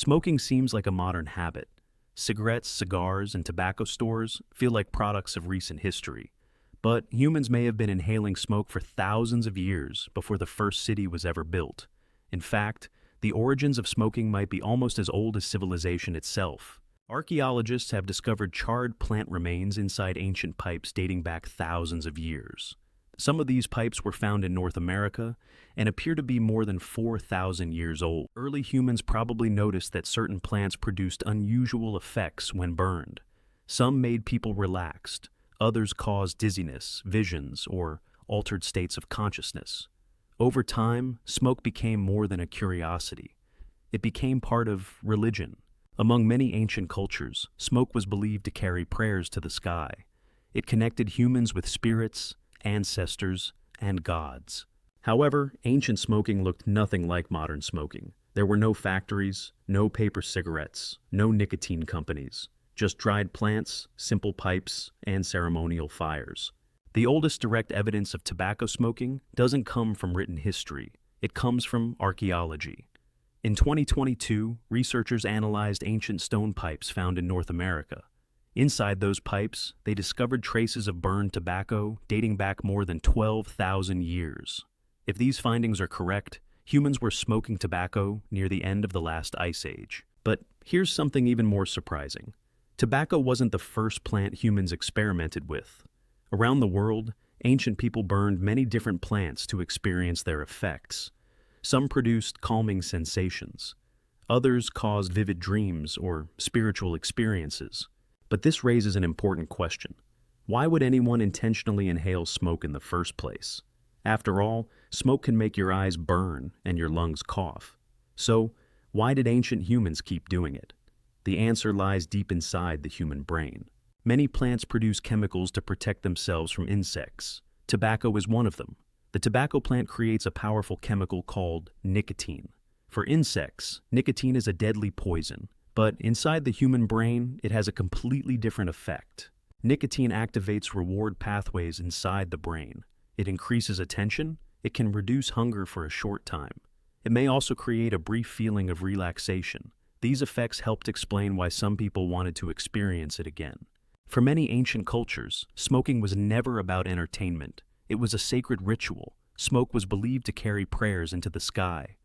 Smoking seems like a modern habit. Cigarettes, cigars, and tobacco stores feel like products of recent history. But humans may have been inhaling smoke for thousands of years before the first city was ever built. In fact, the origins of smoking might be almost as old as civilization itself. Archaeologists have discovered charred plant remains inside ancient pipes dating back thousands of years. Some of these pipes were found in North America and appear to be more than 4,000 years old. Early humans probably noticed that certain plants produced unusual effects when burned. Some made people relaxed, others caused dizziness, visions, or altered states of consciousness. Over time, smoke became more than a curiosity. It became part of religion. Among many ancient cultures, smoke was believed to carry prayers to the sky. It connected humans with spirits, ancestors, and gods. However, ancient smoking looked nothing like modern smoking. There were no factories, no paper cigarettes, no nicotine companies, just dried plants, simple pipes, and ceremonial fires. The oldest direct evidence of tobacco smoking doesn't come from written history. It comes from archaeology. In 2022, researchers analyzed ancient stone pipes found in North America. Inside those pipes, they discovered traces of burned tobacco dating back more than 12,000 years. If these findings are correct, humans were smoking tobacco near the end of the last ice age. But here's something even more surprising. Tobacco wasn't the first plant humans experimented with. Around the world, ancient people burned many different plants to experience their effects. Some produced calming sensations. Others caused vivid dreams or spiritual experiences. But this raises an important question. Why would anyone intentionally inhale smoke in the first place? After all, smoke can make your eyes burn and your lungs cough. So, why did ancient humans keep doing it? The answer lies deep inside the human brain. Many plants produce chemicals to protect themselves from insects. Tobacco is one of them. The tobacco plant creates a powerful chemical called nicotine. For insects, nicotine is a deadly poison. But inside the human brain, it has a completely different effect. Nicotine activates reward pathways inside the brain. It increases attention. It can reduce hunger for a short time. It may also create a brief feeling of relaxation. These effects helped explain why some people wanted to experience it again. For many ancient cultures, smoking was never about entertainment. It was a sacred ritual. Smoke was believed to carry prayers into the sky.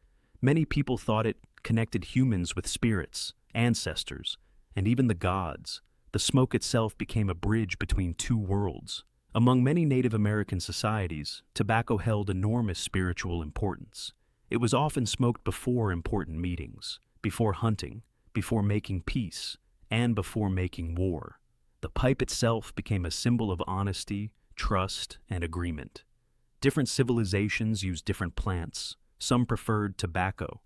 Many people thought it connected humans with spirits, ancestors, and even the gods. The smoke itself became a bridge between two worlds. Among many Native American societies, tobacco held enormous spiritual importance. It was often smoked before important meetings, before hunting, before making peace, and before making war. The pipe itself became a symbol of honesty, trust, and agreement. Different civilizations used different plants. Some preferred tobacco.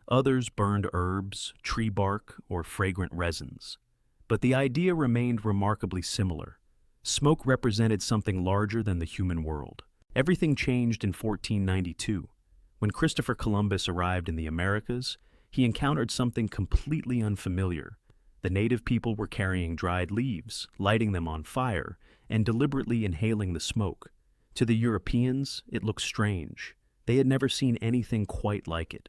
Others burned herbs, tree bark, or fragrant resins. But the idea remained remarkably similar. Smoke represented something larger than the human world. Everything changed in 1492. When Christopher Columbus arrived in the Americas, he encountered something completely unfamiliar. The native people were carrying dried leaves, lighting them on fire, and deliberately inhaling the smoke. To the Europeans, it looked strange. They had never seen anything quite like it.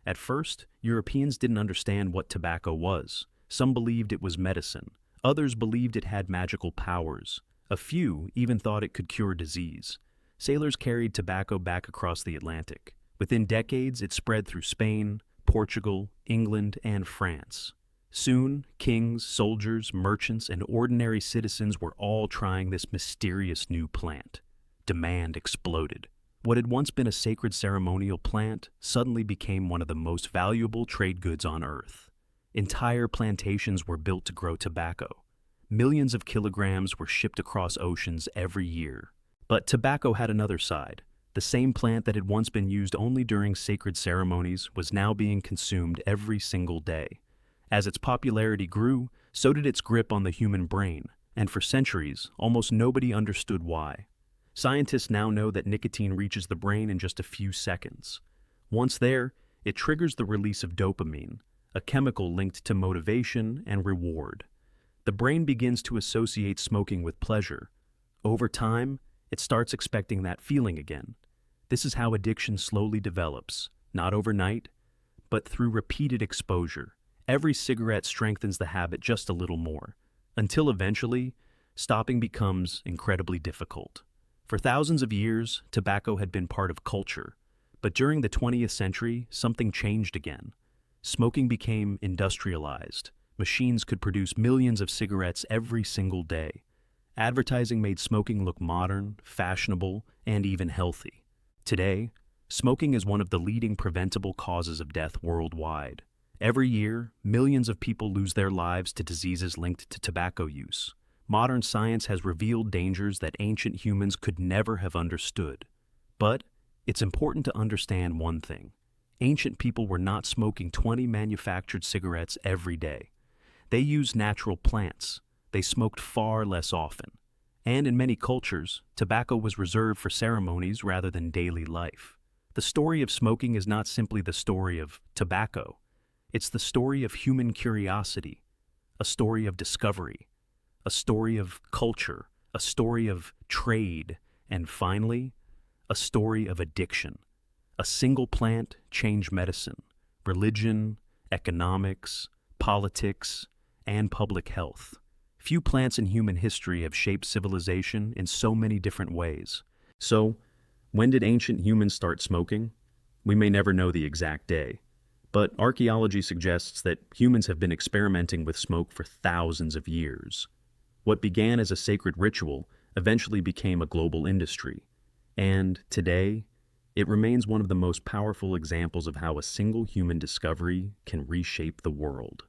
At first, Europeans didn't understand what tobacco was. Some believed it was medicine. Others believed it had magical powers. A few even thought it could cure disease. Sailors carried tobacco back across the Atlantic. Within decades, it spread through Spain, Portugal, England, and France. Soon, kings, soldiers, merchants, and ordinary citizens were all trying this mysterious new plant. Demand exploded. What had once been a sacred ceremonial plant suddenly became one of the most valuable trade goods on Earth. Entire plantations were built to grow tobacco. Millions of kilograms were shipped across oceans every year. But tobacco had another side. The same plant that had once been used only during sacred ceremonies was now being consumed every single day. As its popularity grew, so did its grip on the human brain, and for centuries, almost nobody understood why. Scientists now know that nicotine reaches the brain in just a few seconds. Once there, it triggers the release of dopamine, a chemical linked to motivation and reward. The brain begins to associate smoking with pleasure. Over time, it starts expecting that feeling again. This is how addiction slowly develops, not overnight, but through repeated exposure. Every cigarette strengthens the habit just a little more, until eventually, stopping becomes incredibly difficult. For thousands of years, tobacco had been part of culture, but during the 20th century, something changed again. Smoking became industrialized. Machines could produce millions of cigarettes every single day. Advertising made smoking look modern, fashionable, and even healthy. Today, smoking is one of the leading preventable causes of death worldwide. Every year, millions of people lose their lives to diseases linked to tobacco use. Modern science has revealed dangers that ancient humans could never have understood. But it's important to understand one thing. Ancient people were not smoking 20 manufactured cigarettes every day. They used natural plants. They smoked far less often. And in many cultures, tobacco was reserved for ceremonies rather than daily life. The story of smoking is not simply the story of tobacco. It's the story of human curiosity, a story of discovery, a story of culture, a story of trade, and finally, a story of addiction. A single plant changed medicine, religion, economics, politics, and public health. Few plants in human history have shaped civilization in so many different ways. So, when did ancient humans start smoking? We may never know the exact day. But archaeology suggests that humans have been experimenting with smoke for thousands of years. What began as a sacred ritual eventually became a global industry. And today, it remains one of the most powerful examples of how a single human discovery can reshape the world.